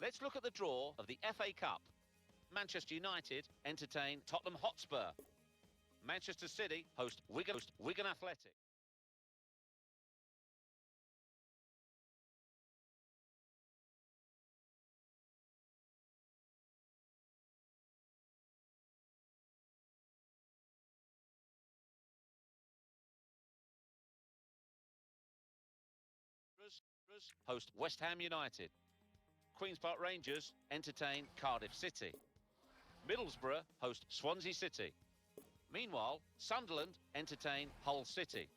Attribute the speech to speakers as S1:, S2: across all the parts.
S1: Let's look at the draw of the FA Cup. Manchester United entertain Tottenham Hotspur. Manchester City host Wigan Athletic. Host West Ham United. Queen's Park Rangers entertain Cardiff City. Middlesbrough host Swansea City. Meanwhile, Sunderland entertain Hull City.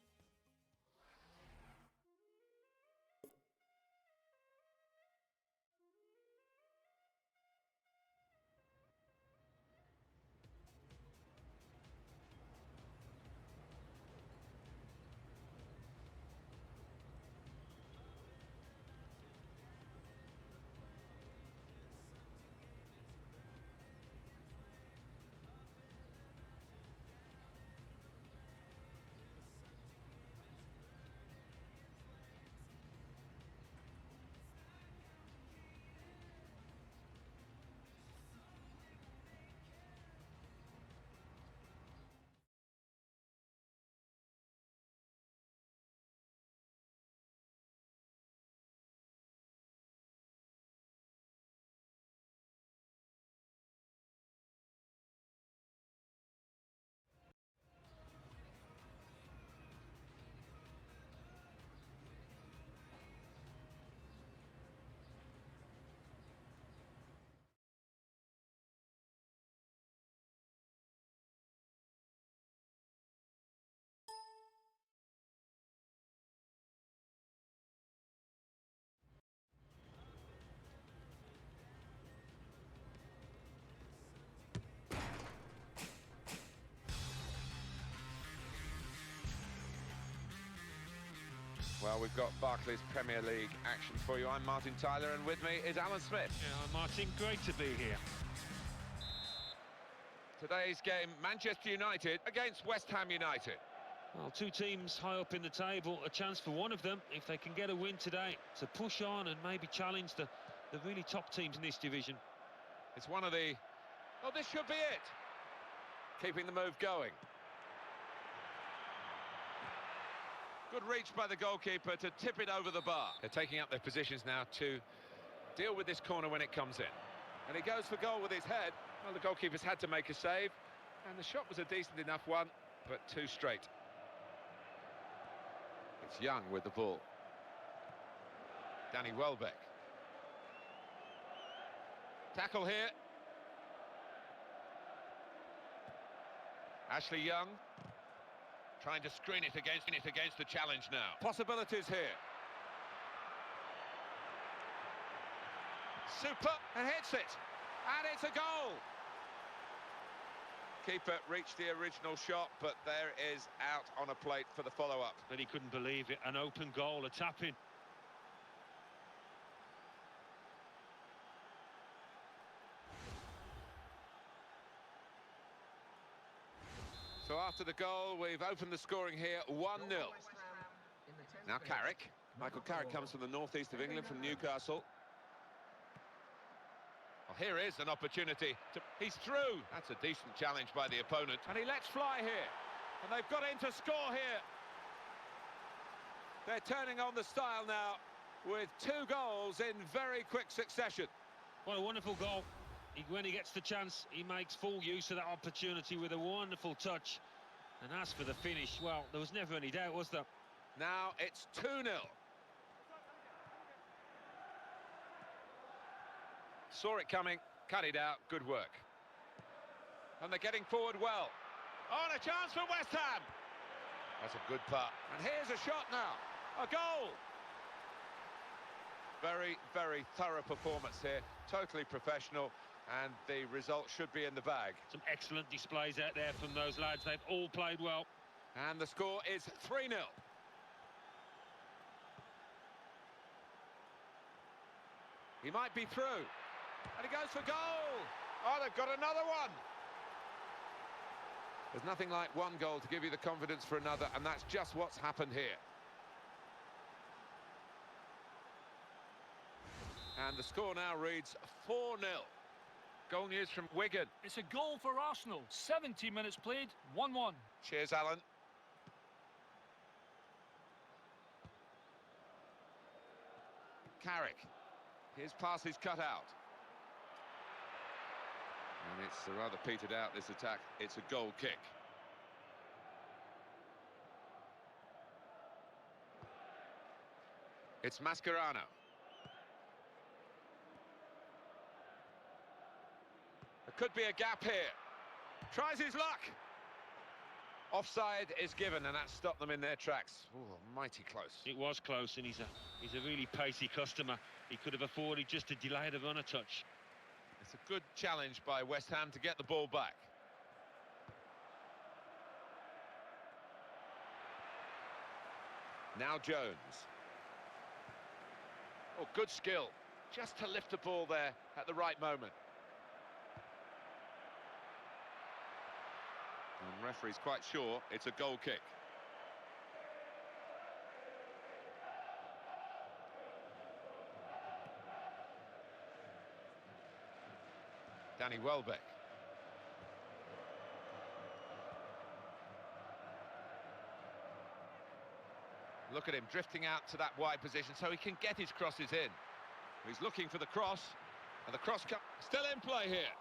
S2: Well, we've got Barclays Premier League action for you. I'm Martin Tyler, and with me is Alan Smith.
S3: Yeah, Martin, great to be here.
S2: Today's game, Manchester United against West Ham United.
S3: Well, two teams high up in the table, a chance for one of them, if they can get a win today, to push on and maybe challenge the really top teams in this division.
S2: It's one of the... Oh, this should be it! Keeping the move going. Good reach by the goalkeeper to tip it over the bar. They're taking up their positions now to deal with this corner when it comes in. And he goes for goal with his head. Well, the goalkeeper's had to make a save. And the shot was a decent enough one, but too straight. It's Young with the ball. Danny Welbeck. Tackle here. Ashley Young. Trying to screen it against the challenge now. Possibilities here. Super, and hits it. And it's a goal. Keeper reached the original shot, but there is out on a plate for the follow-up.
S3: But he couldn't believe it. An open goal, a tap-in.
S2: So after the goal, we've opened the scoring here, 1-0. Now Carrick. Michael Carrick comes from the northeast of England, from Newcastle. Well, here is an opportunity. He's through. That's a decent challenge by the opponent. And he lets fly here. And they've got in to score here. They're turning on the style now with 2 goals in very quick succession.
S3: What a wonderful goal. When he gets the chance, he makes full use of that opportunity with a wonderful touch. And as for the finish, well, there was never any doubt, was there?
S2: Now it's 2-0. Saw it coming, cut it out, good work. And they're getting forward well. Oh, and a chance for West Ham. That's a good putt. And here's a shot now. A goal. Very, very thorough performance here. Totally professional. And the result should be in the bag.
S3: Some excellent displays out there from those lads. They've all played well.
S2: And the score is 3-0. He might be through. And he goes for goal. Oh, they've got another one. There's nothing like one goal to give you the confidence for another, and that's just what's happened here. And the score now reads 4-0. Goal news from Wigan.
S4: It's a goal for Arsenal. 70 minutes played, 1-1.
S2: Cheers, Alan. Carrick. His pass is cut out. And it's rather petered out, this attack. It's a goal kick. It's Mascherano. There could be a gap here. Tries his luck. Offside is given, and that stopped them in their tracks. Ooh, mighty close.
S3: It was close, and he's a really pacey customer. He could have afforded just to delay the run a touch.
S2: It's a good challenge by West Ham to get the ball back. Now Jones. Oh, good skill. Just to lift the ball there at the right moment. And the referee's quite sure it's a goal kick. Danny Welbeck. Look at him drifting out to that wide position so he can get his crosses in. He's looking for the cross, and the cross still in play here.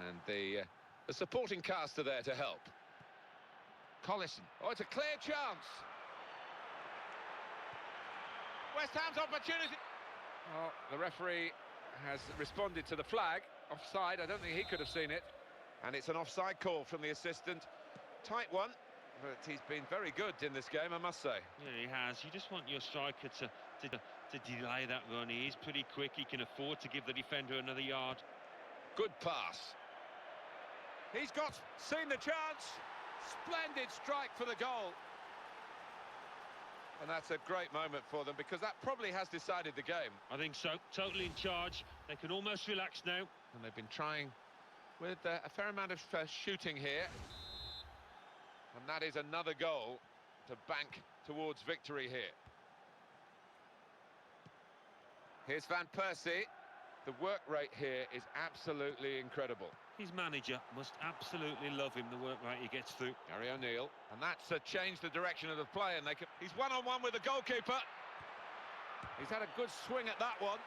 S2: And the supporting cast are there to help. Collison. Oh, it's a clear chance. West Ham's opportunity. Well, the referee has responded to the flag. Offside, I don't think he could have seen it. And it's an offside call from the assistant. Tight one, but he's been very good in this game, I must say.
S3: Yeah, he has. You just want your striker to delay that run. He is pretty quick. He can afford to give the defender another yard.
S2: Good pass. He's seen the chance. Splendid strike for the goal. And that's a great moment for them, because that probably has decided the game.
S3: I think so. Totally in charge. They can almost relax now.
S2: And they've been trying with a fair amount of shooting here. And that is another goal to bank towards victory here. Here's Van Persie. The work rate here is absolutely incredible.
S3: His manager must absolutely love him, the work rate he gets through.
S2: Gary O'Neill, and that's changed the direction of the play, and he's one-on-one with the goalkeeper. He's had a good swing at that one.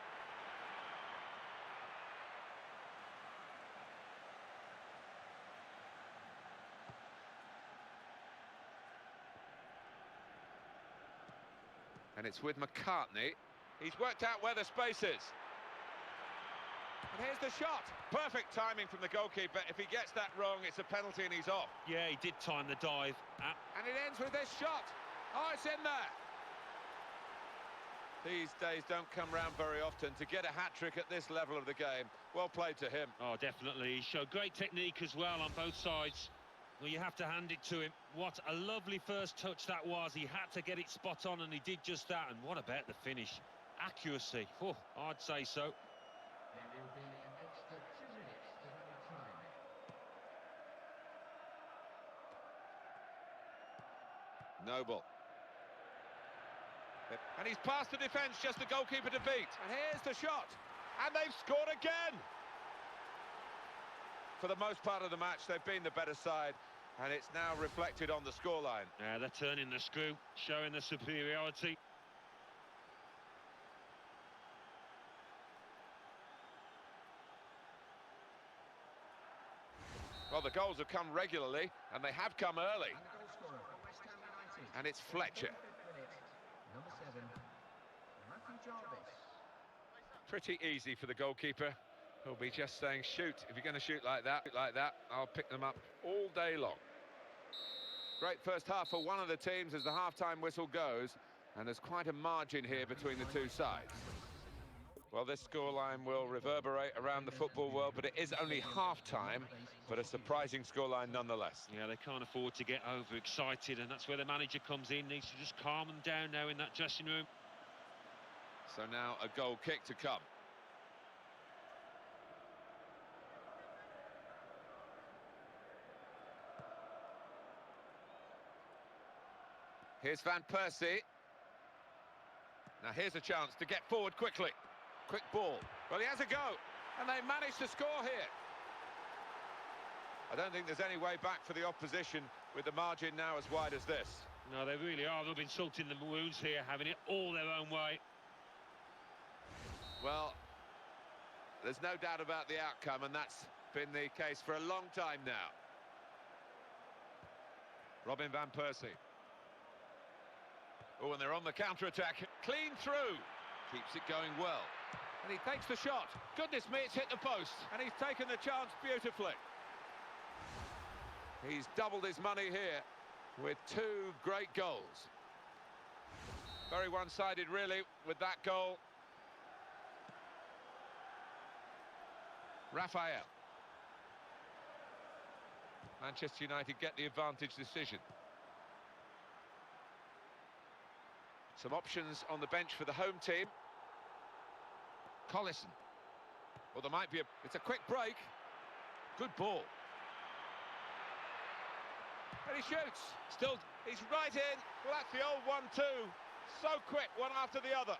S2: And it's with McCartney. He's worked out where the space is. And here's the shot. Perfect timing from the goalkeeper. If he gets that wrong, it's a penalty and he's off.
S3: Yeah, he did time the dive.
S2: And it ends with this shot. Oh, it's in there. These days don't come round very often. To get a hat-trick at this level of the game, well played to him.
S3: Oh, definitely. He showed great technique as well on both sides. Well, you have to hand it to him. What a lovely first touch that was. He had to get it spot on, and he did just that. And what about the finish? Accuracy. Oh, I'd say so.
S5: There will be an extra 2 minutes to added time.
S2: Noble. And he's past the defence, just the goalkeeper to beat. And here's the shot. And they've scored again. For the most part of the match, they've been the better side. And it's now reflected on the scoreline.
S3: Yeah, they're turning the screw, showing the superiority.
S2: Well, the goals have come regularly, and they have come early.
S5: And the goal scorer for West Ham United.
S2: And it's Fletcher.
S5: Number 7, Matthew Jarvis.
S2: Pretty easy for the goalkeeper. He'll be just saying, shoot. If you're going to shoot like that, I'll pick them up all day long. Great first half for one of the teams as the half-time whistle goes. And there's quite a margin here between the two sides. Well, this scoreline will reverberate around the football world, but it is only half-time, but a surprising scoreline nonetheless.
S3: Yeah, they can't afford to get overexcited, and that's where the manager comes in. Needs to just calm them down now in that dressing room.
S2: So now a goal kick to come. Here's Van Persie. Now here's a chance to get forward quickly. Quick ball. Well, he has a go, and they managed to score here. I don't think there's any way back for the opposition with the margin now as wide as this.
S3: No, they really are rubbing salt in the wounds here, having it all their own way.
S2: Well, there's no doubt about the outcome, and that's been the case for a long time now. Robin van Persie. Oh, and they're on the counter-attack. Clean through. Keeps it going well. And he takes the shot. Goodness me, it's hit the post. And he's taken the chance beautifully. He's doubled his money here with two great goals. Very one-sided, really, with that goal. Raphael. Manchester United get the advantage decision. Some options on the bench for the home team. Collison. Well, there might be it's a quick break. Good ball. And he shoots. Still, he's right in. Well, that's the old 1-2. So quick, one after the other.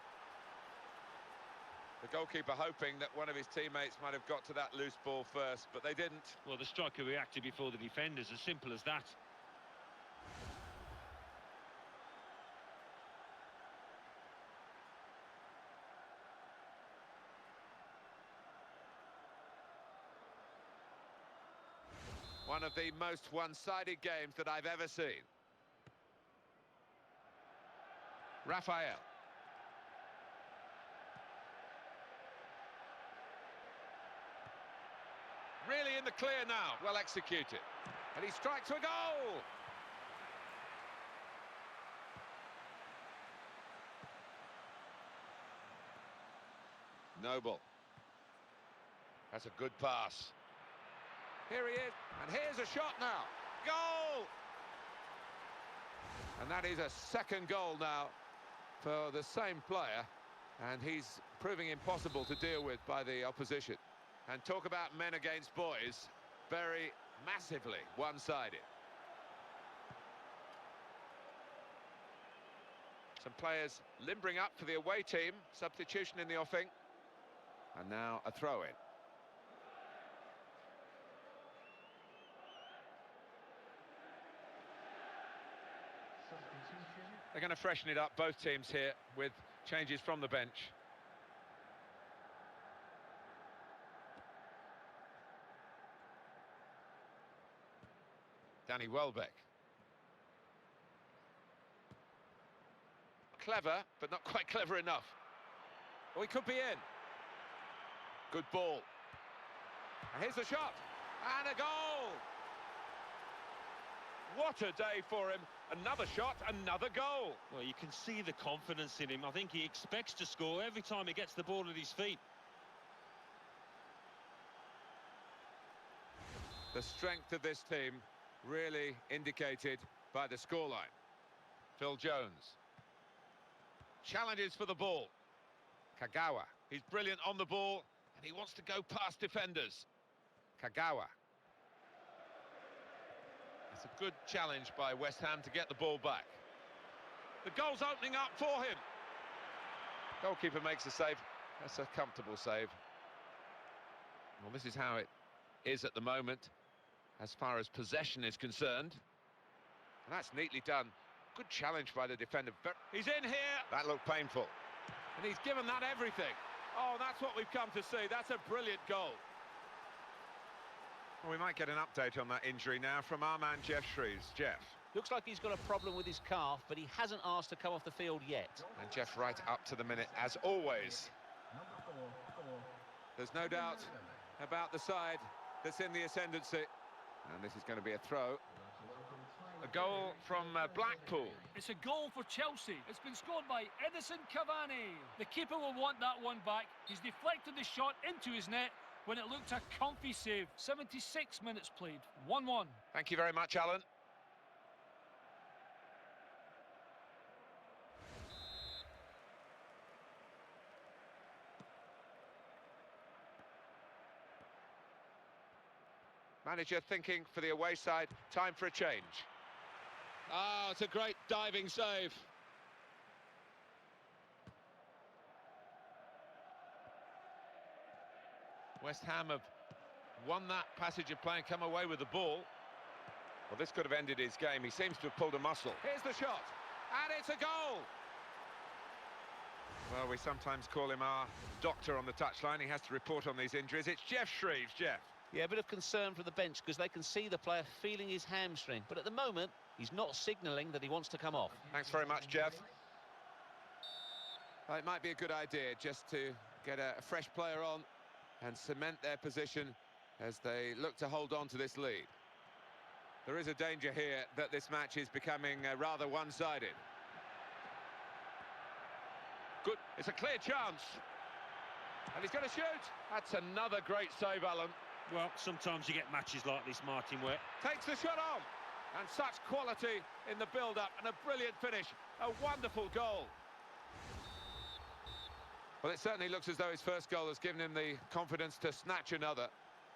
S2: The goalkeeper hoping that one of his teammates might have got to that loose ball first, but they didn't.
S3: Well, the striker reacted before the defenders, as simple as that.
S2: One of the most one-sided games that I've ever seen. Raphael. Really in the clear now. Well executed. And he strikes a goal! Noble. That's a good pass. Here he is, and here's a shot now. Goal! And that is a second goal now for the same player, and he's proving impossible to deal with by the opposition. And talk about men against boys, very massively one-sided. Some players limbering up for the away team, substitution in the offing, and now a throw-in.
S5: Substitution.
S2: They're going to freshen it up, both teams here, with changes from the bench. Danny Welbeck. Clever, but not quite clever enough. Oh, he could be in. Good ball. And here's the shot. And a goal! What a day for him. Another shot, another goal.
S3: Well, you can see the confidence in him. I think he expects to score every time he gets the ball at his feet.
S2: The strength of this team really indicated by the scoreline. Phil Jones. Challenges for the ball. Kagawa. He's brilliant on the ball, and he wants to go past defenders. Kagawa. It's a good challenge by West Ham to get the ball back. The goal's opening up for him. Goalkeeper makes a save. That's a comfortable save. Well, this is how it is at the moment, as far as possession is concerned. And that's neatly done. Good challenge by the defender. He's in here. That looked painful. And he's given that everything. Oh, that's what we've come to see. That's a brilliant goal. Well, we might get an update on that injury now from our man Jeff Shreves. Jeff.
S1: Looks like he's got a problem with his calf, but he hasn't asked to come off the field yet.
S2: And Jeff right up to the minute, as always.
S5: Number 4.
S2: There's no doubt about the side that's in the ascendancy. And this is going to be a throw. A goal from Blackpool.
S4: It's a goal for Chelsea. It's been scored by Edison Cavani. The keeper will want that one back. He's deflected the shot into his net when it looked a comfy save. 76 minutes played. 1-1.
S2: Thank you very much, Alan. Manager thinking for the away side, time for a change. Ah, it's a great diving save. West Ham have won that passage of play and come away with the ball. Well, this could have ended his game. He seems to have pulled a muscle. Here's the shot, and it's a goal! Well, we sometimes call him our doctor on the touchline. He has to report on these injuries. It's Jeff Shreves. Jeff.
S1: Yeah, a bit of concern for the bench because they can see the player feeling his hamstring. But at the moment, he's not signalling that he wants to come off.
S2: Thanks very much, Jeff. Well, it might be a good idea just to get a fresh player on and cement their position as they look to hold on to this lead. There is a danger here that this match is becoming rather one-sided. Good, it's a clear chance. And he's going to shoot. That's another great save, Alan.
S3: Well, sometimes you get matches like this, Martin, where...
S2: Takes the shot on. And such quality in the build-up and a brilliant finish. A wonderful goal. Well, it certainly looks as though his first goal has given him the confidence to snatch another.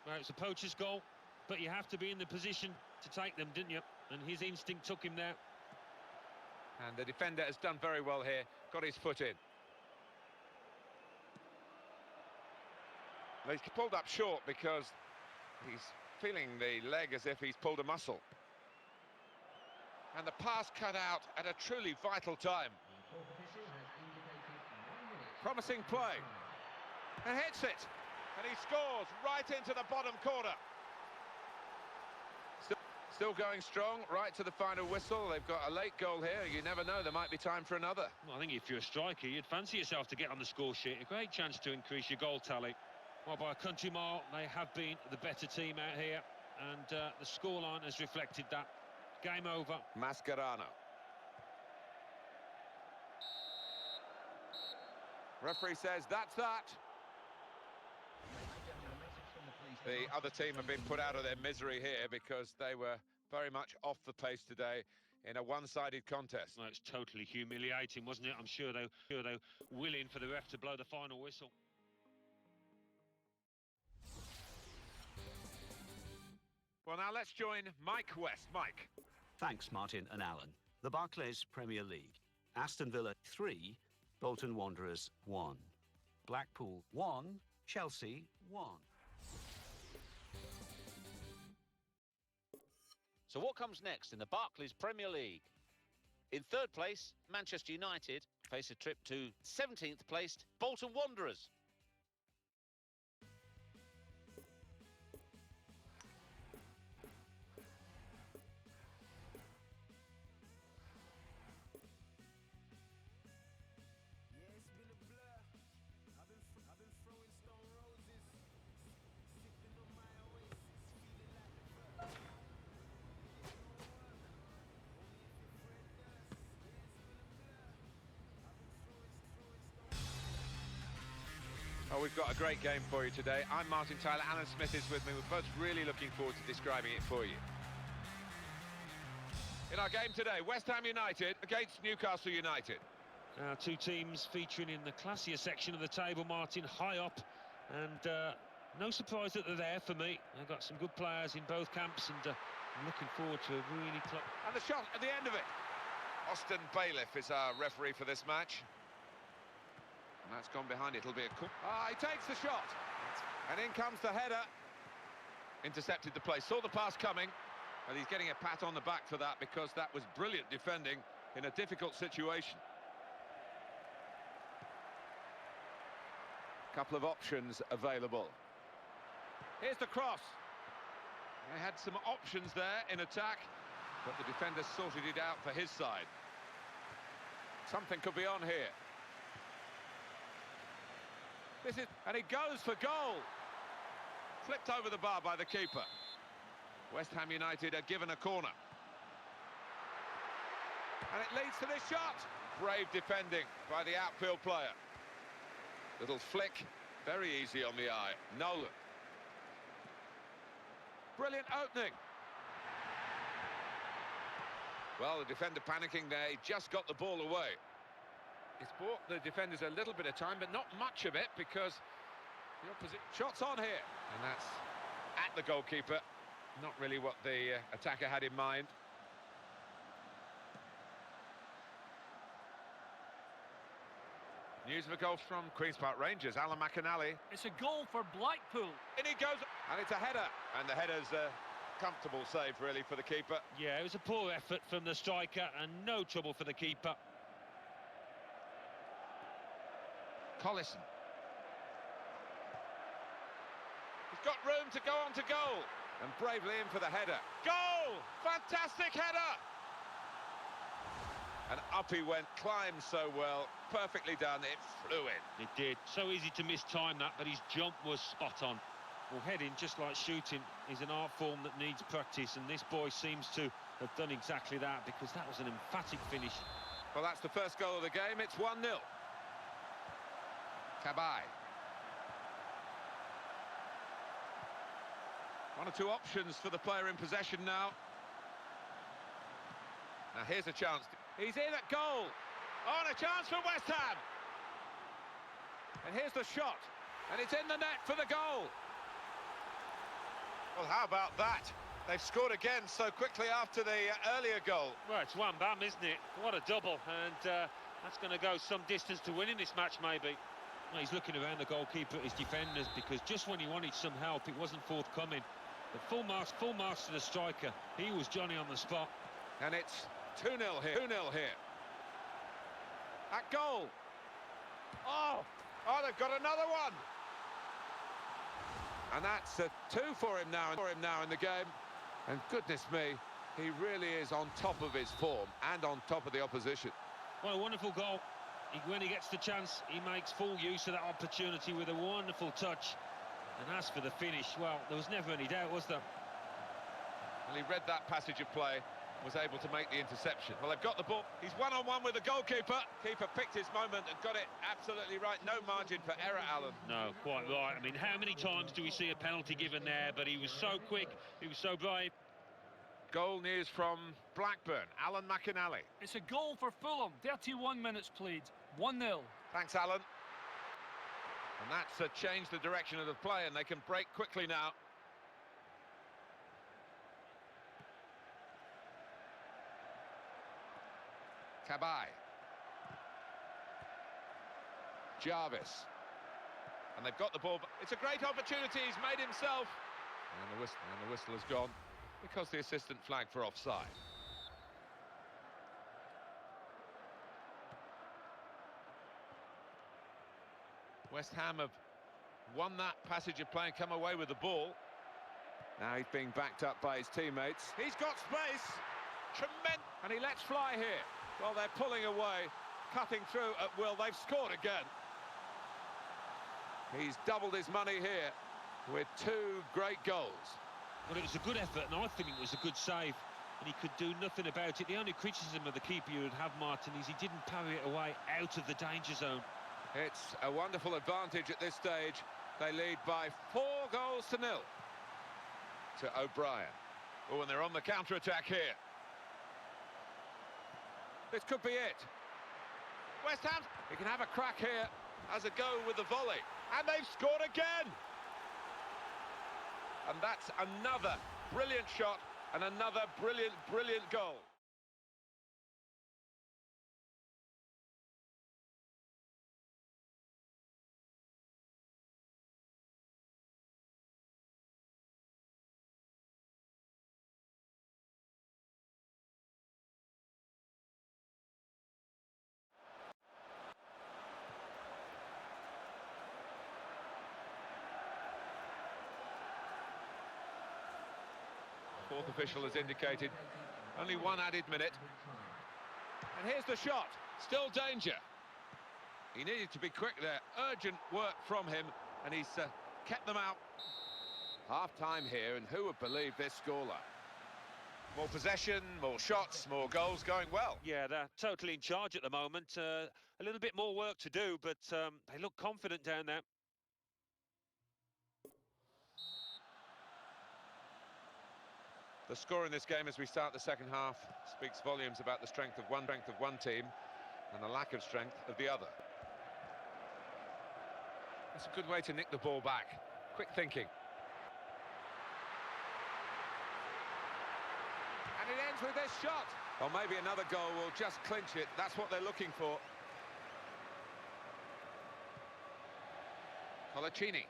S3: Well, it's a poacher's goal, but you have to be in the position to take them, didn't you? And his instinct took him there.
S2: And the defender has done very well here. Got his foot in. He's pulled up short because he's feeling the leg as if he's pulled a muscle. And the pass cut out at a truly vital time. Promising play. And hits it. And he scores right into the bottom corner. Still going strong, right to the final whistle. They've got a late goal here. You never know, there might be time for another.
S3: Well, I think if you're a striker, you'd fancy yourself to get on the score sheet. A great chance to increase your goal tally. Well, by a country mile, they have been the better team out here, and the scoreline has reflected that. Game over.
S2: Mascherano. Referee says that's that. The other team have been put out of their misery here because they were very much off the pace today in a one-sided contest.
S3: Well, it's totally humiliating, wasn't it? I'm sure they're willing for the ref to blow the final whistle.
S2: Well, now let's join Mike West. Mike.
S6: Thanks, Martin and Alan. The Barclays Premier League. Aston Villa 3, Bolton Wanderers 1. Blackpool 1, Chelsea 1.
S1: So what comes next in the Barclays Premier League? In third place, Manchester United face a trip to 17th placed Bolton Wanderers.
S2: Oh, we've got a great game for you today. I'm Martin Tyler, Alan Smith is with me. We're both really looking forward to describing it for you. In our game today, West Ham United against Newcastle United.
S3: Two teams featuring in the classier section of the table, Martin, high up. And no surprise that they're there for me. They've got some good players in both camps, and I'm looking forward to a really close...
S2: And the shot at the end of it. Austin Bailiff is our referee for this match. And that's gone behind. It'll be a cool... Ah, he takes the shot. And in comes the header. Intercepted the play. Saw the pass coming. And he's getting a pat on the back for that because that was brilliant defending in a difficult situation. Couple of options available. Here's the cross. They had some options there in attack, but the defender sorted it out for his side. Something could be on here. And he goes for goal. Flipped over the bar by the keeper. West Ham United are given a corner. And it leads to this shot. Brave defending by the outfield player. Little flick, very easy on the eye. Nolan. Brilliant opening. Well, the defender panicking there. He just got the ball away. It's bought the defenders a little bit of time, but not much of it because the opposite... Shots on here. And that's at the goalkeeper. Not really what the attacker had in mind. News of a goal from Queen's Park Rangers, Alan McInally.
S4: It's a goal for Blackpool.
S2: In he goes, and it's a header. And the header's a comfortable save, really, for the keeper.
S3: Yeah, it was a poor effort from the striker and no trouble for the keeper.
S2: Collison. He's got room to go on to goal. And bravely in for the header. Goal! Fantastic header! And up he went, climbed so well, perfectly done, it flew in.
S3: It did. So easy to mistime that, but his jump was spot on. Well, heading, just like shooting, is an art form that needs practice, and this boy seems to have done exactly that, because that was an emphatic finish.
S2: Well, that's the first goal of the game, it's 1-0. Cabai. One or two options for the player in possession now. Now here's a chance. He's in at goal. Oh, and a chance for West Ham. And here's the shot. And it's in the net for the goal. Well, how about that? They've scored again so quickly after the earlier goal.
S3: Well, it's one bam, isn't it? What a double. And that's going to go some distance to winning this match, maybe. Well, he's looking around the goalkeeper at his defenders, because just when he wanted some help, it wasn't forthcoming. But full marks to the striker. He was Johnny on the spot.
S2: And it's 2-0 here. 2-0 here. At goal. Oh, they've got another one. And that's a 2 for him now in the game. And goodness me, he really is on top of his form and on top of the opposition.
S3: What a wonderful goal. When he gets the chance, he makes full use of that opportunity with a wonderful touch. And as for the finish, well, there was never any doubt, was there?
S2: Well, he read that passage of play, was able to make the interception. Well, they've got the ball. He's one-on-one with the goalkeeper. Keeper picked his moment and got it absolutely right. No margin for error, Alan.
S3: No, quite right. I mean, how many times do we see a penalty given there? But he was so quick, he was so brave.
S2: Goal news from Blackburn, Alan McInally.
S4: It's a goal for Fulham. 31 minutes played. 1-0.
S2: Thanks, Alan. And that's changed the direction of the play, and they can break quickly now. Cabai. Jarvis. And they've got the ball. It's a great opportunity. He's made himself. And the whistle has gone because the assistant flagged for offside. West Ham have won that passage of play and come away with the ball. Now he's being backed up by his teammates. He's got space. Tremendous. And he lets fly here. Well, they're pulling away, cutting through at will. They've scored again. He's doubled his money here with 2 great goals.
S3: Well, it was a good effort, and I think it was a good save. And he could do nothing about it. The only criticism of the keeper you would have, Martin, is he didn't parry it away out of the danger zone.
S2: It's a wonderful advantage at this stage. They lead by 4 goals to 0 to O'Brien. Oh, and they're on the counter-attack here. This could be it. West Ham, he can have a crack here as a go with the volley. And they've scored again! And that's another brilliant shot and another brilliant goal. Fourth official has indicated only 1 added minute. And here's the shot. Still danger. He needed to be quick there. Urgent work from him, and he's kept them out. Half-time here, and who would believe this scoreline? More possession, more shots, more goals, going well.
S3: Yeah, they're totally in charge at the moment. A little bit more work to do, but they look confident down there.
S2: The score in this game as we start the second half speaks volumes about the strength of one team and the lack of strength of the other. That's a good way to nick the ball back. Quick thinking. And it ends with this shot. Or maybe another goal will just clinch it. That's what they're looking for. Polacchini.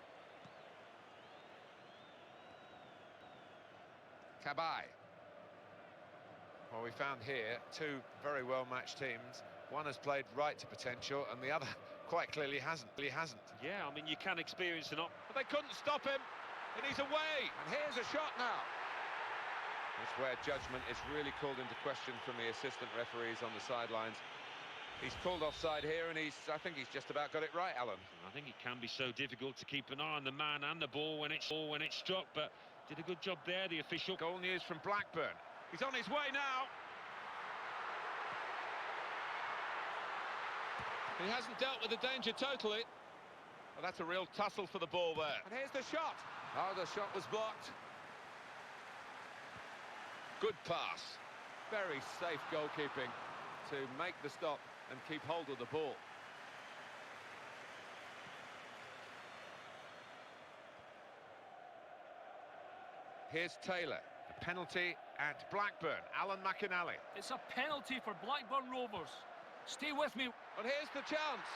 S2: Cabai. Well, we found here two very well-matched teams. One has played right to potential, and the other quite clearly hasn't.
S3: Yeah, I mean, you can experience an
S2: But they couldn't stop him, and he's away. And here's a shot now. It's where judgment is really called into question from the assistant referees on the sidelines. He's called offside here, and I think he's just about got it right, Alan.
S3: I think it can be so difficult to keep an eye on the man and the ball when it's struck, but did a good job there, the official.
S2: Goal news from Blackburn. He's on his way now. He hasn't dealt with the danger totally. Well, that's a real tussle for the ball there. And here's the shot. Oh, the shot was blocked. Good pass. Very safe goalkeeping to make the stop and keep hold of the ball. Here's Taylor. A penalty at Blackburn. Alan McInally.
S4: It's a penalty for Blackburn Rovers. Stay with me.
S2: But here's the chance.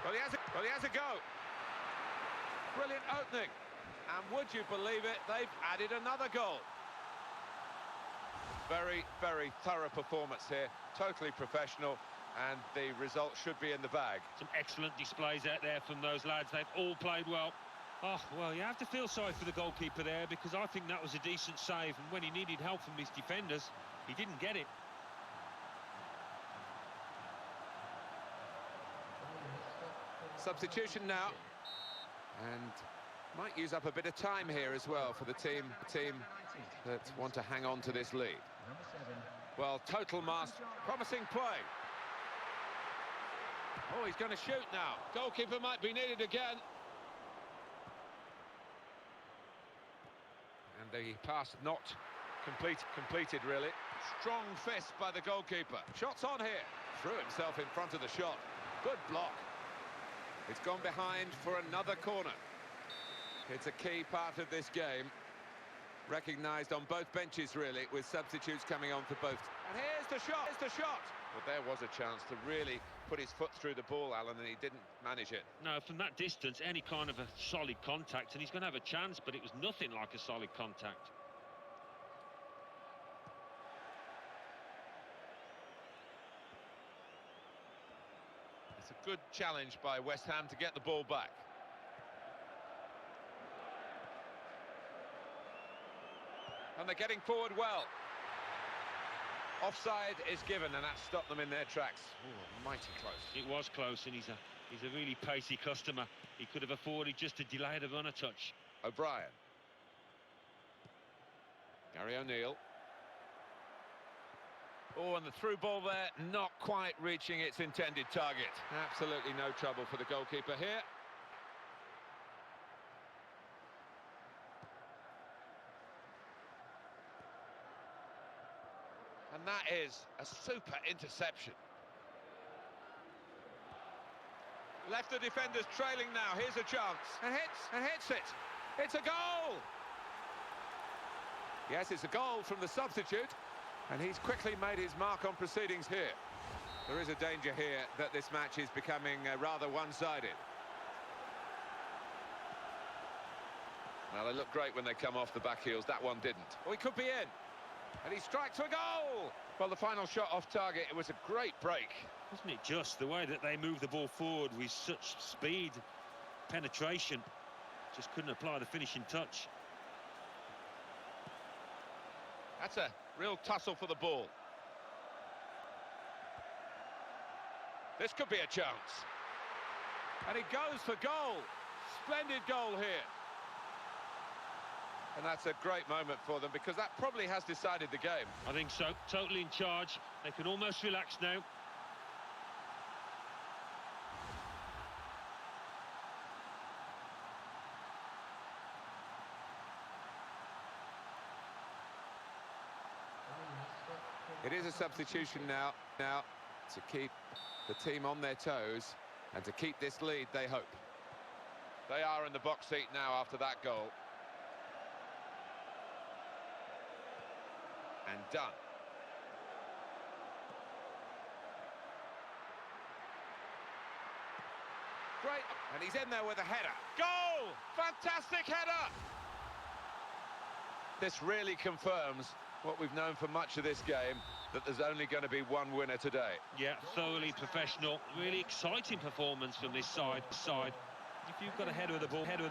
S2: Well, he has a go. Brilliant opening. And would you believe it, they've added another goal. Very, very thorough performance here. Totally professional, and the result should be in the bag.
S3: Some excellent displays out there from those lads. They've all played well. Oh, well, you have to feel sorry for the goalkeeper there, because I think that was a decent save, and when he needed help from his defenders, he didn't get it.
S2: Substitution now, and might use up a bit of time here as well for the team that want to hang on to this lead. Well, total mass, promising play. Oh, he's going to shoot now. Goalkeeper might be needed again. And the pass not completed really. Strong fist by the goalkeeper. Shots on here. Threw himself in front of the shot. Good block. It's gone behind for another corner. It's a key part of this game. Recognised on both benches, really, with substitutes coming on for both. And here's the shot. But there was a chance to really put his foot through the ball, Alan, and he didn't manage it.
S3: No, from that distance, any kind of a solid contact, and he's going to have a chance, but it was nothing like a solid contact.
S2: It's a good challenge by West Ham to get the ball back. And they're getting forward well. Offside is given, and that stopped them in their tracks. Ooh, mighty close.
S3: It was close, and he's a really pacey customer. He could have afforded just to delay the run a touch.
S2: O'Brien. Gary O'Neill. Oh, and the through ball there, not quite reaching its intended target. Absolutely no trouble for the goalkeeper here. And that is a super interception. Left the defenders trailing now. Here's a chance. And hits it. It's a goal! Yes, it's a goal from the substitute. And he's quickly made his mark on proceedings here. There is a danger here that this match is becoming rather one-sided. Well, they look great when they come off the back heels. That one didn't. Oh, he could be in. And he strikes for a goal! Well, the final shot off target, it was a great break.
S3: Wasn't it just the way that they moved the ball forward with such speed, penetration? Just couldn't apply the finishing touch.
S2: That's a real tussle for the ball. This could be a chance. And he goes for goal. Splendid goal here. And that's a great moment for them, because that probably has decided the game.
S3: I think so. Totally in charge. They can almost relax now.
S2: It is a substitution now to keep the team on their toes and to keep this lead, they hope. They are in the box seat now after that goal. And done. Great, and he's in there with a header. Goal! Fantastic header! This really confirms what we've known for much of this game, that there's only going to be one winner today.
S3: Yeah, thoroughly professional, really exciting performance from this side. If you've got a header of the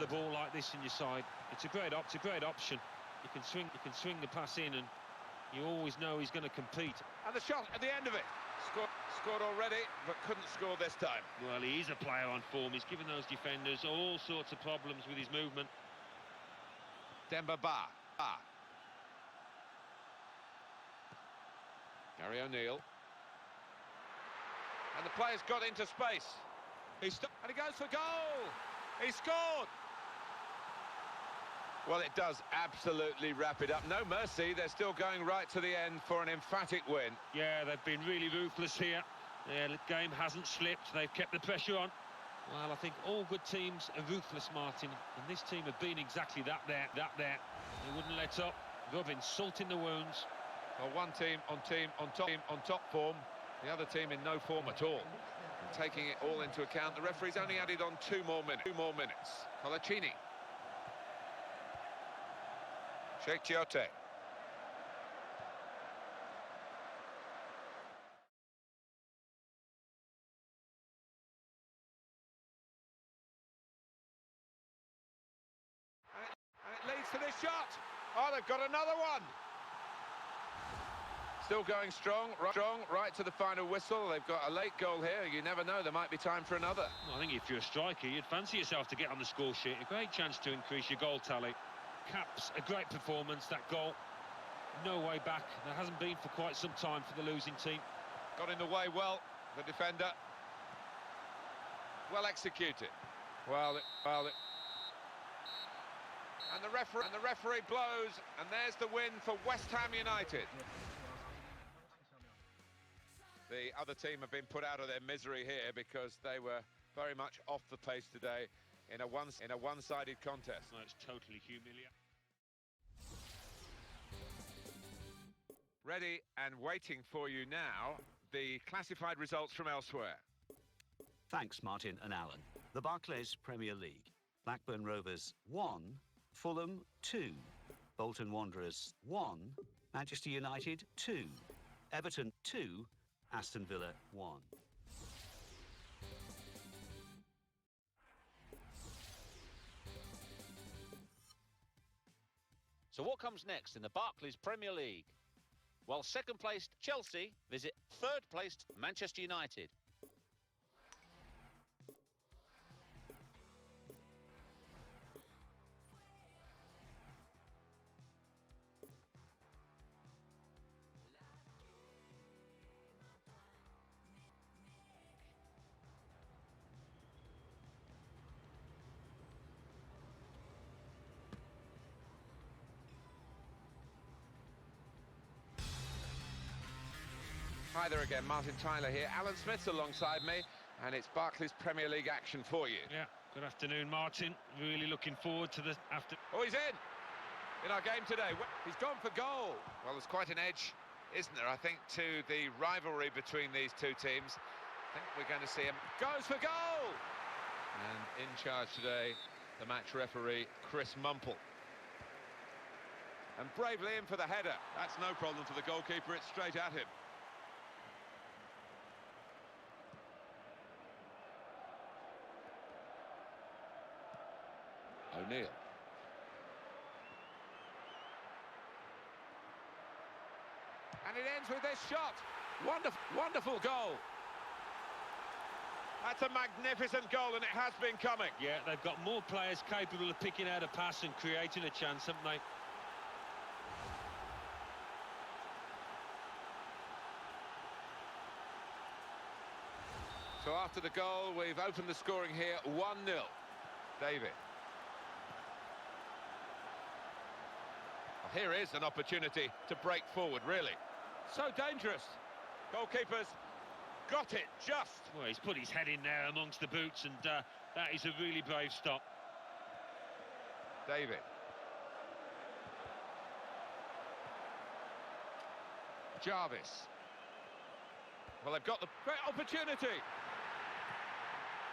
S3: ball like this in your side, it's a great option. You can swing the pass in, and you always know he's going to compete.
S2: And the shot at the end of it. Scored already, but couldn't score this time.
S3: Well, he is a player on form. He's given those defenders all sorts of problems with his movement.
S2: Demba Ba. Gary O'Neill. And the player's got into space. And he goes for goal! He scored! Well, it does absolutely wrap it up. No mercy, they're still going right to the end for an emphatic win.
S3: Yeah, they've been really ruthless here. The game hasn't slipped, they've kept the pressure on. Well, I think all good teams are ruthless, Martin, and this team have been exactly that there. They wouldn't let up, rubbing salt in the wounds.
S2: Well, one team on top form, the other team in no form at all. And taking it all into account, the referee's only added on 2 more minutes. Colaccini. Sheikh Chiote. And it leads to this shot. Oh, they've got another one. Still going strong, right to the final whistle. They've got a late goal here. You never know, there might be time for another.
S3: Well, I think if you're a striker, you'd fancy yourself to get on the score sheet. A great chance to increase your goal tally. Caps a great performance, that goal. No way back. There hasn't been for quite some time for the losing team.
S2: Got in the way well, the defender. Well executed. And the referee blows, and there's the win for West Ham United. The other team have been put out of their misery here because they were very much off the pace today in a one-sided contest.
S3: No, it's totally humiliating.
S2: Ready and waiting for you now, the classified results from elsewhere.
S6: Thanks, Martin and Alan. The Barclays Premier League. Blackburn Rovers 1, Fulham 2, Bolton Wanderers 1, Manchester United 2, Everton 2, Aston Villa 1.
S1: So what comes next in the Barclays Premier League? Well, second-placed Chelsea visit third-placed Manchester United.
S2: Hi there again, Martin Tyler here. Alan Smith's alongside me, and it's Barclays Premier League action for you.
S3: Yeah, good afternoon, Martin. Really looking forward to the after...
S2: Oh, he's in our game today. He's gone for goal. Well, there's quite an edge, isn't there, I think, to the rivalry between these two teams. I think we're going to see him. Goes for goal! And in charge today, the match referee, Chris Mumple. And bravely in for the header. That's no problem for the goalkeeper, it's straight at him. O'Neill. And it ends with this shot. Wonderful goal. That's a magnificent goal, and it has been coming.
S3: Yeah, they've got more players capable of picking out a pass and creating a chance, haven't they?
S2: So after the goal, we've opened the scoring here, 1-0. David. Here is an opportunity to break forward, really. So dangerous. Goalkeeper's got it, just.
S3: Well, he's put his head in there amongst the boots, and that is a really brave stop.
S2: David. Jarvis. Well, they've got the great opportunity.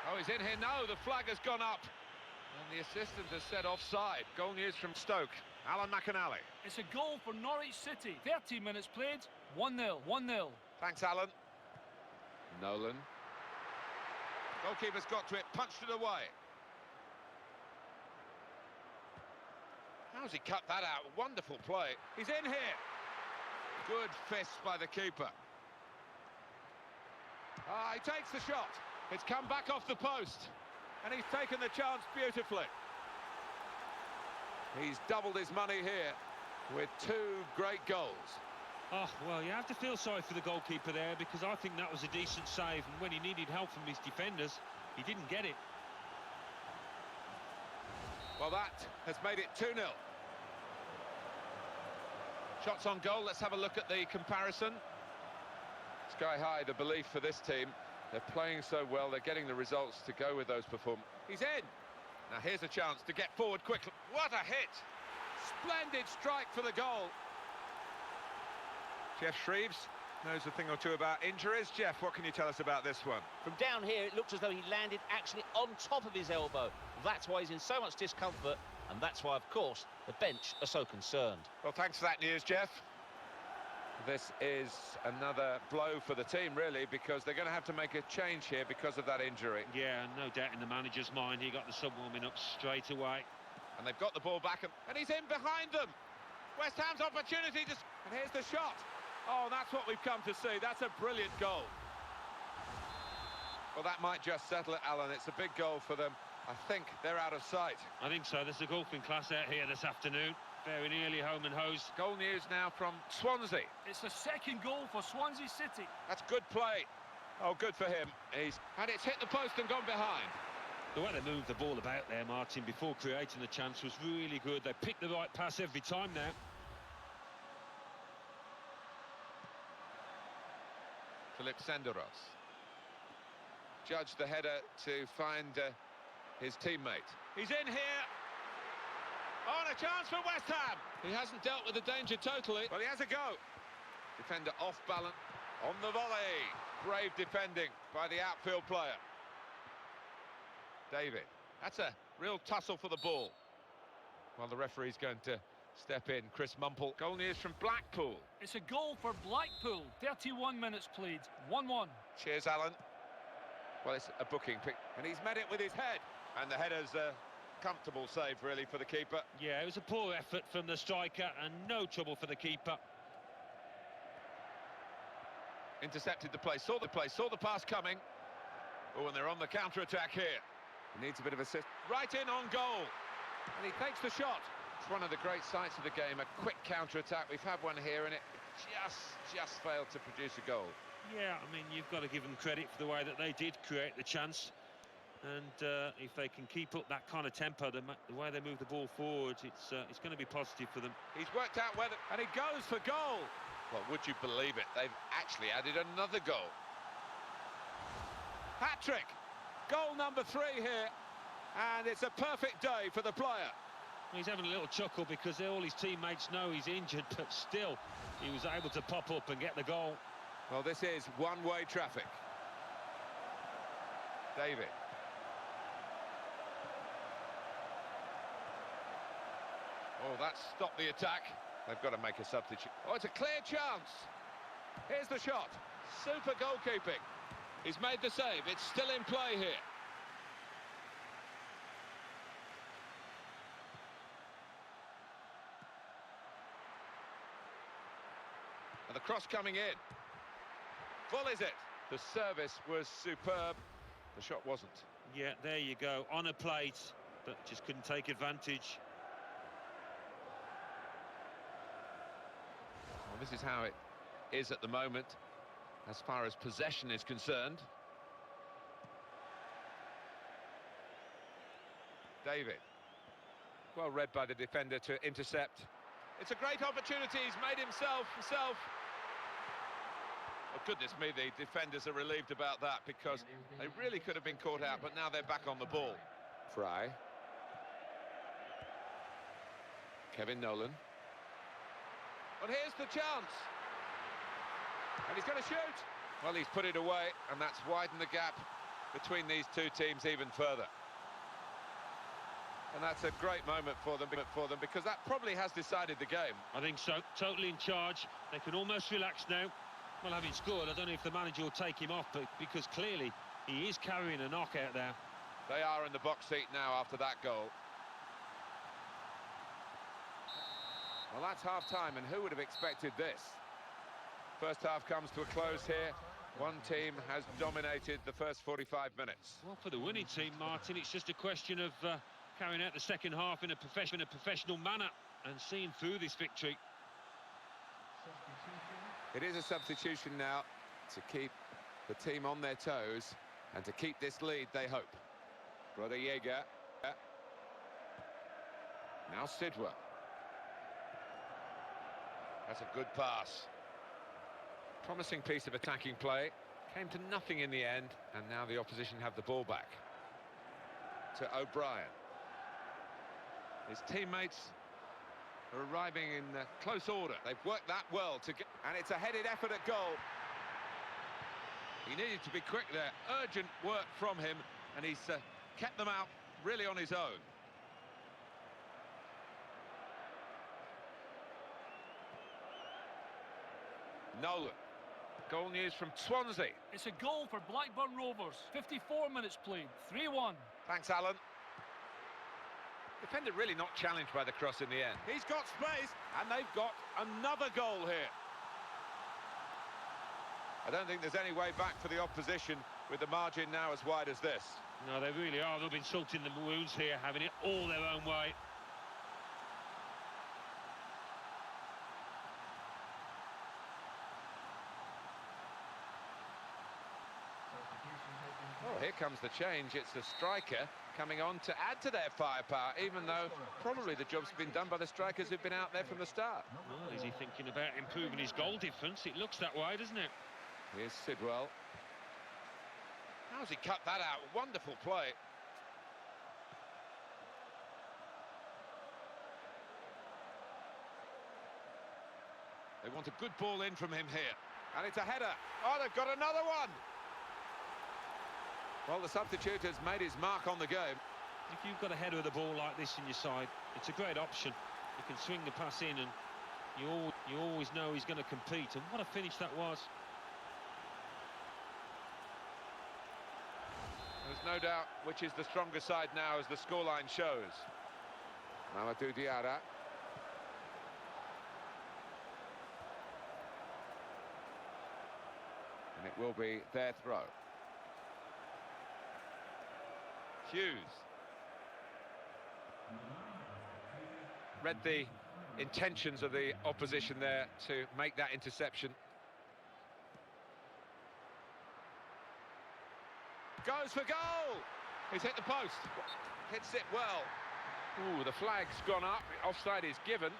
S2: Oh, he's in here. No, the flag has gone up. And the assistant has said offside. Goal news from Stoke. Alan McAnally.
S4: It's a goal for Norwich City. 30 minutes played, 1-0, 1-0.
S2: Thanks, Alan. Nolan. Goalkeeper's got to it, punched it away. How's he cut that out? Wonderful play. He's in here. Good fist by the keeper. He takes the shot. It's come back off the post. And he's taken the chance beautifully. He's doubled his money here with 2 great goals.
S3: Oh, well, you have to feel sorry for the goalkeeper there, because I think that was a decent save, and when he needed help from his defenders, he didn't get it.
S2: Well, that has made it 2-0. Shots on goal. Let's have a look at the comparison. Sky high, the belief for this team. They're playing so well, they're getting the results to go with those performances. He's in. Now here's a chance to get forward quickly. What a hit! Splendid strike for the goal. Jeff Shreves knows a thing or two about injuries. Jeff, what can you tell us about this one?
S7: From down here, it looked as though he landed actually on top of his elbow. That's why he's in so much discomfort, and that's why, of course, the bench are so concerned.
S2: Well, thanks for that news, Jeff. This is another blow for the team, really, because they're going to have to make a change here because of that injury.
S3: Yeah, no doubt in the manager's mind, he got the sub warming up straight away.
S2: And they've got the ball back, and he's in behind them. West Ham's opportunity to... And here's the shot. Oh, that's what we've come to see. That's a brilliant goal. Well, that might just settle it, Alan. It's a big goal for them. I think they're out of sight.
S3: I think so. There's a golfing class out here this afternoon. Very nearly home and hose.
S2: Goal news now from Swansea.
S4: It's the second goal for Swansea City.
S2: That's good play. Oh, good for him. And it's hit the post and gone behind.
S3: The way they moved the ball about there, Martin, before creating the chance was really good. They picked the right pass every time now.
S2: Philip Senderos. Judged the header to find his teammate. He's in here. Oh, and a chance for West Ham. He hasn't dealt with the danger totally. Well, he has a go. Defender off balance on the volley. Brave defending by the outfield player. David. That's a real tussle for the ball. Well, the referee's going to step in. Chris Mumple. Goal news from Blackpool.
S4: It's a goal for Blackpool. 31 minutes played. 1-1.
S2: Cheers, Alan. Well, it's a booking pick. And he's met it with his head. And the header's a comfortable save, really, for the keeper.
S3: Yeah, it was a poor effort from the striker and no trouble for the keeper.
S2: Intercepted the play, saw the pass coming. Oh, and they're on the counter-attack here. He needs a bit of assist. Right in on goal. And he takes the shot. It's one of the great sights of the game, a quick counter-attack. We've had one here, and it just failed to produce a goal.
S3: Yeah, I mean, you've got to give them credit for the way that they did create the chance. And if they can keep up that kind of tempo, the way they move the ball forward, it's going to be positive for them.
S2: He's worked out whether... And he goes for goal. Well, would you believe it? They've actually added another goal. Hat-trick. Goal number 3 here. And it's a perfect day for the player.
S3: He's having a little chuckle because all his teammates know he's injured, but still, he was able to pop up and get the goal.
S2: Well, this is one-way traffic. David. Oh, that's stopped the attack. They've got to make a substitute. Oh, it's a clear chance. Here's the shot. Super goalkeeping. He's made the save. It's still in play here. And the cross coming in. Full is it? The service was superb. The shot wasn't.
S3: Yeah, there you go. On a plate, but just couldn't take advantage.
S2: Well, this is how it is at the moment, as far as possession is concerned. David. Well read by the defender to intercept. It's a great opportunity. He's made himself. Oh, goodness me, the defenders are relieved about that because they really could have been caught out, but now they're back on the ball. Fry. Kevin Nolan. But here's the chance. And he's going to shoot. Well, he's put it away, and that's widened the gap between these two teams even further. And that's a great moment for them because that probably has decided the game.
S3: I think so. Totally in charge. They can almost relax now. Well, having scored, I don't know if the manager will take him off, but because clearly he is carrying a knockout there.
S2: They are in the box seat now after that goal. Well, that's half-time, and who would have expected this? First half comes to a close here. One team has dominated the first 45 minutes.
S3: Well, for the winning team, Martin, it's just a question of carrying out the second half in a professional manner and seeing through this victory.
S2: It is a substitution now to keep the team on their toes and to keep this lead, they hope. Brother Jaeger. Now Sidwell. That's a good pass. Promising piece of attacking play. Came to nothing in the end, and now the opposition have the ball back. To O'Brien. His teammates are arriving in close order. They've worked that well to get... And it's a headed effort at goal. He needed to be quick there. Urgent work from him, and he's kept them out really on his own. Nolan. Goal news from Swansea.
S4: It's a goal for Blackburn Rovers. 54 minutes played. 3-1.
S2: Thanks, Alan. Defender really not challenged by the cross in the end. He's got space, and they've got another goal here. I don't think there's any way back for the opposition with the margin now as wide as this.
S3: No, they really are. They'll be salting the wounds here, having it all their own way.
S2: Oh, here comes the change. It's the striker coming on to add to their firepower, even though probably the job's been done by the strikers who've been out there from the start.
S3: Well, is he thinking about improving his goal difference? It looks that way, doesn't it?
S2: Here's Sidwell. How's he cut that out? Wonderful play. They want a good ball in from him here. And it's a header. Oh, they've got another one! Well, the substitute has made his mark on the game.
S3: If you've got a header of the ball like this in your side, it's a great option. You can swing the pass in and you always know he's going to compete. And what a finish that was.
S2: There's no doubt which is the stronger side now, as the scoreline shows. Mamadou Diarra. And it will be their throw. Hughes. Read the intentions of the opposition there to make that interception. Goes for goal! He's hit the post. Hits it well. Ooh, the flag's gone up. Offside is given.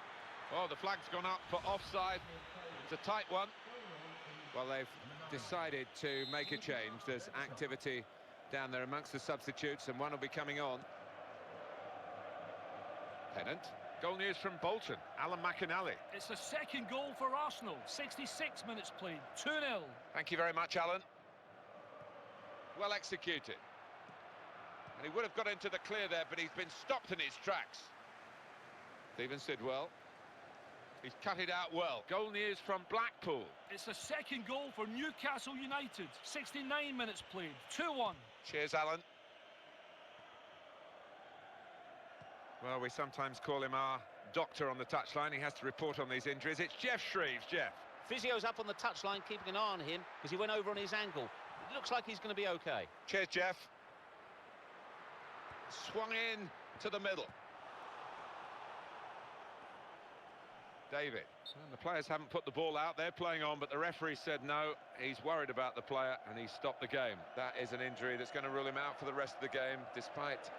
S2: Oh, the flag's gone up for offside. It's a tight one. Well, they've decided to make a change. There's activity down there amongst the substitutes, and one will be coming on. Pennant. Goal news from Bolton. Alan McInally.
S4: It's the second goal for Arsenal. 66 minutes played. 2-0.
S2: Thank you very much, Alan. Well executed. And he would have got into the clear there, but he's been stopped in his tracks. Stephen Sidwell. He's cut it out well. Goal news from Blackpool.
S4: It's the second goal for Newcastle United. 69 minutes played. 2-1.
S2: Cheers, Alan. Well, we sometimes call him our doctor on the touchline. He has to report on these injuries. It's Jeff Shreves. Jeff.
S7: Physio's up on the touchline, keeping an eye on him, because he went over on his ankle. It looks like he's going to be okay.
S2: Cheers, Jeff. Swung in to the middle. David. And the players haven't put the ball out. They're playing on, but the referee said no. He's worried about the player, and he stopped the game. That is an injury that's going to rule him out for the rest of the game, despite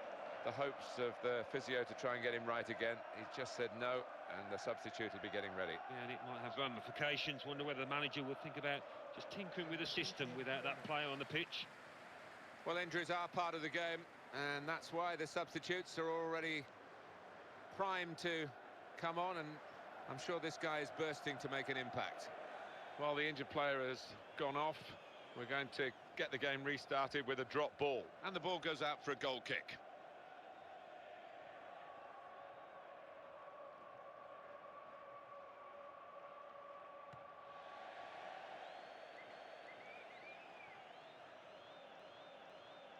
S2: the hopes of the physio to try and get him right again. He's just said no, and the substitute will be getting ready.
S3: Yeah, and it might have ramifications. Wonder whether the manager will think about just tinkering with the system without that player on the pitch.
S2: Well, injuries are part of the game, and that's why the substitutes are already primed to come on, and I'm sure this guy is bursting to make an impact. Well, the injured player has gone off. We're going to get the game restarted with a drop ball. And the ball goes out for a goal kick.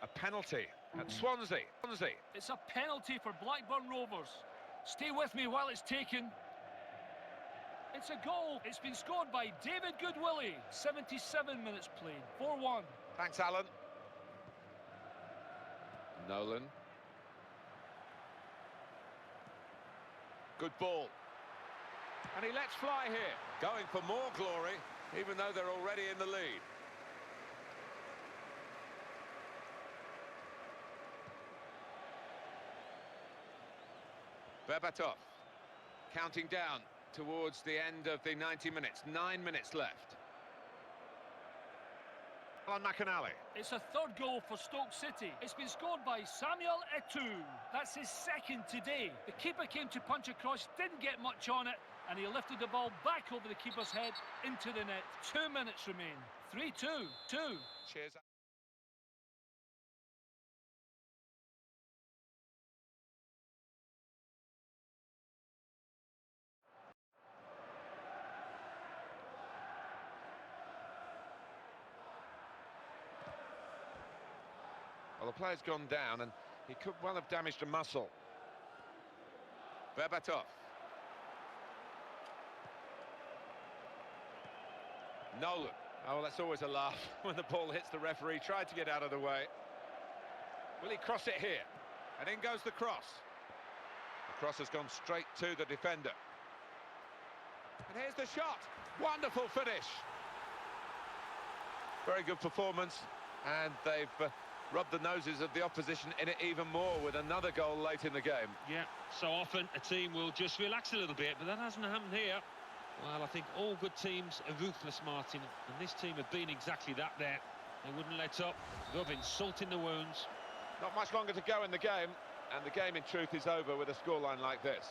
S2: A penalty at Swansea.
S4: It's a penalty for Blackburn Rovers. Stay with me while it's taken. It's a goal. It's been scored by David Goodwillie. 77 minutes played. 4-1.
S2: Thanks, Alan. Nolan. Good ball. And he lets fly here. Going for more glory, even though they're already in the lead. Berbatov, counting down towards the end of the 90 minutes. 9 minutes left. On McAnally.
S4: It's a third goal for Stoke City. It's been scored by Samuel Eto'o. That's his second today. The keeper came to punch across, didn't get much on it, and he lifted the ball back over the keeper's head into the net. 2 minutes remain. 3-2. 2.
S2: Cheers. Well, the player's gone down, and he could well have damaged a muscle. Berbatov. Nolan. Oh, that's always a laugh when the ball hits the referee. Tried to get out of the way. Will he cross it here? And in goes the cross. The cross has gone straight to the defender. And here's the shot. Wonderful finish. Very good performance, and they've rubbed the noses of the opposition in it even more with another goal late in the game.
S3: Yeah, so often a team will just relax a little bit, but that hasn't happened here. Well, I think all good teams are ruthless, Martin, and this team have been exactly that there. They wouldn't let up, rubbing salt in the wounds.
S2: Not much longer to go in the game, and the game in truth is over with a scoreline like this.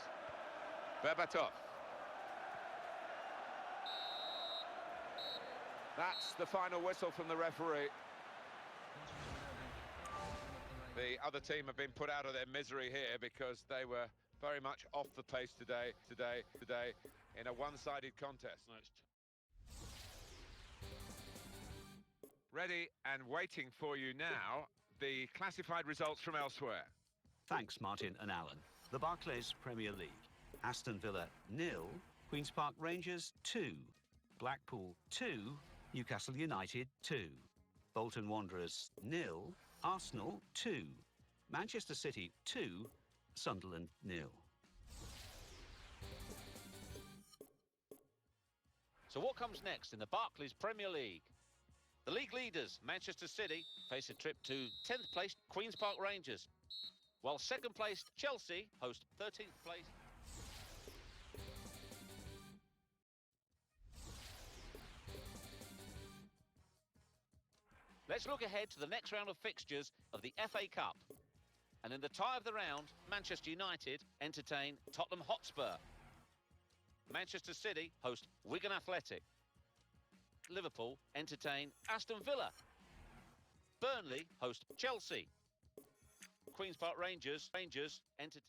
S2: Berbatov. That's the final whistle from the referee. The other team have been put out of their misery here because they were very much off the pace today in a one-sided contest. Ready and waiting for you now, the classified results from elsewhere.
S6: Thanks, Martin and Alan. The Barclays Premier League. Aston Villa 0, Queen's Park Rangers 2, Blackpool 2, Newcastle United 2, Bolton Wanderers 0, Arsenal 2, Manchester City 2, Sunderland 0.
S7: So what comes next in the Barclays Premier League? The league leaders, Manchester City, face a trip to 10th placed Queen's Park Rangers, while second placed Chelsea host 13th place. Let's look ahead to the next round of fixtures of the FA Cup. And in the tie of the round, Manchester United entertain Tottenham Hotspur. Manchester City host Wigan Athletic. Liverpool entertain Aston Villa. Burnley host Chelsea. Queen's Park Rangers entertain...